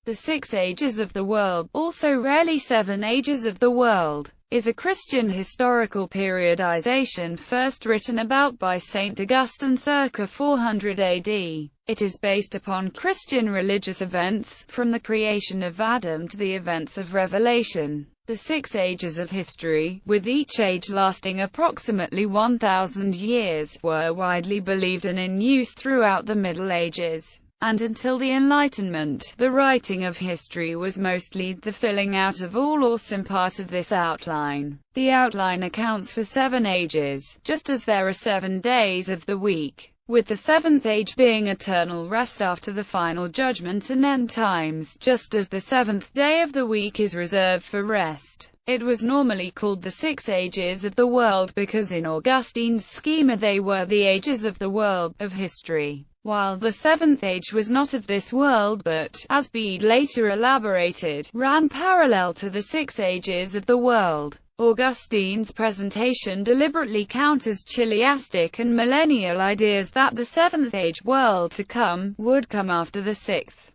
The 6 Ages of the World, also rarely 7 Ages of the World, is a Christian historical periodization first written about by Saint Augustine circa 400 AD. It is based upon Christian religious events, from the creation of Adam to the events of Revelation. The 6 ages of history, with each age lasting approximately 1,000 years, were widely believed and in use throughout the Middle Ages. And until the Enlightenment, the writing of history was mostly the filling out of all or some part of this outline. The outline accounts for 7 ages, just as there are 7 days of the week, with the 7th age being eternal rest after the final judgment and end times, just as the 7th day of the week is reserved for rest. It was normally called the 6 Ages of the World because in Augustine's schema they were the ages of the world, of history. While the 7th age was not of this world but, as Bede later elaborated, ran parallel to the 6 ages of the world. Augustine's presentation deliberately counters chiliastic and millennial ideas that the 7th age world to come, would come after the 6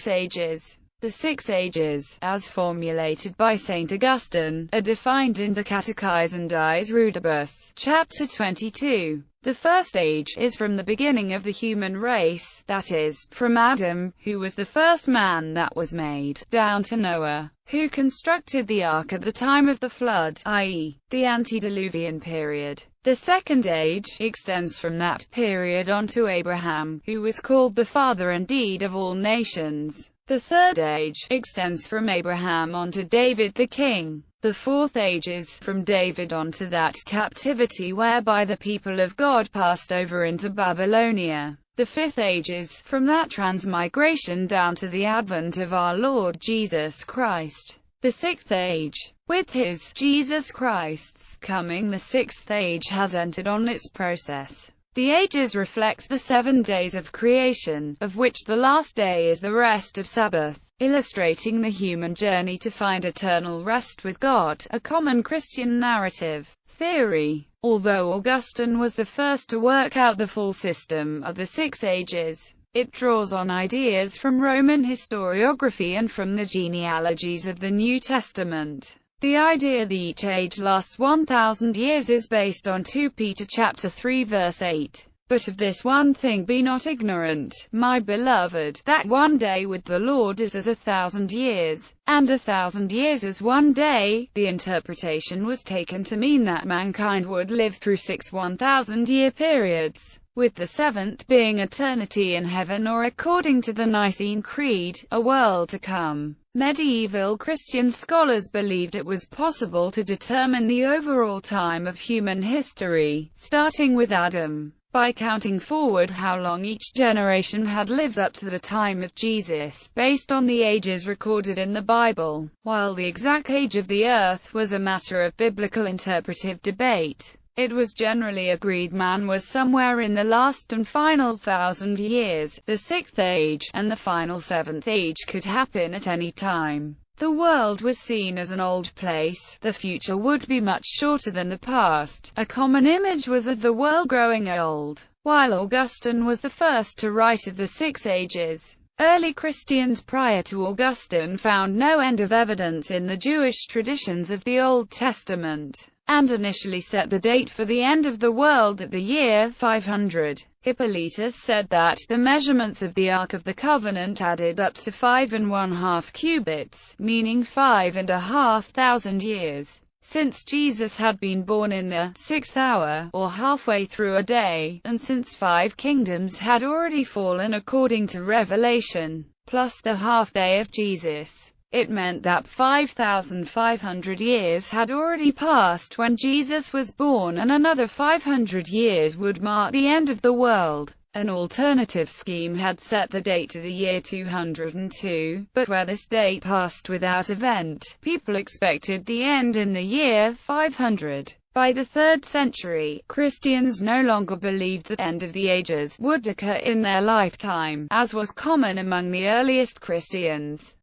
ages. The 6 ages, as formulated by St. Augustine, are defined in the Catechizon Dies Rudibus, chapter 22. The first age is from the beginning of the human race, that is, from Adam, who was the first man that was made, down to Noah, who constructed the ark at the time of the flood, i.e., the antediluvian period. The second age extends from that period on to Abraham, who was called the father indeed of all nations. The third age extends from Abraham on to David the king. The fourth age is from David on to that captivity whereby the people of God passed over into Babylonia. The fifth age is from that transmigration down to the advent of our Lord Jesus Christ. The sixth age, with his, Jesus Christ's, coming, the sixth age has entered on its process. The ages reflect the 7 days of creation, of which the last day is the rest of Sabbath, illustrating the human journey to find eternal rest with God, a common Christian narrative theory. Although Augustine was the first to work out the full system of the 6 ages, it draws on ideas from Roman historiography and from the genealogies of the New Testament. The idea that each age lasts 1,000 years is based on 2 Peter chapter 3 verse 8. But of this one thing be not ignorant, my beloved, that one day with the Lord is as 1,000 years, and 1,000 years as one day. The interpretation was taken to mean that mankind would live through 6 1,000-year periods, with the 7th being eternity in heaven, or according to the Nicene Creed, a world to come. Medieval Christian scholars believed it was possible to determine the overall time of human history, starting with Adam, by counting forward how long each generation had lived up to the time of Jesus, based on the ages recorded in the Bible. While the exact age of the earth was a matter of biblical interpretive debate, it was generally agreed man was somewhere in the last and final 1,000 years. The 6th age, and the final 7th age could happen at any time. The world was seen as an old place, the future would be much shorter than the past. A common image was of the world growing old. While Augustine was the first to write of the 6 ages, early Christians prior to Augustine found no end of evidence in the Jewish traditions of the Old Testament, and initially set the date for the end of the world at the year 500. Hippolytus said that the measurements of the Ark of the Covenant added up to 5½ cubits, meaning 5,500 years. Since Jesus had been born in the 6th hour, or halfway through a day, and since 5 kingdoms had already fallen according to Revelation, plus the half-day of Jesus, it meant that 5,500 years had already passed when Jesus was born, and another 500 years would mark the end of the world. An alternative scheme had set the date to the year 202, but where this date passed without event, people expected the end in the year 500. By the 3rd century, Christians no longer believed that the end of the ages would occur in their lifetime, as was common among the earliest Christians.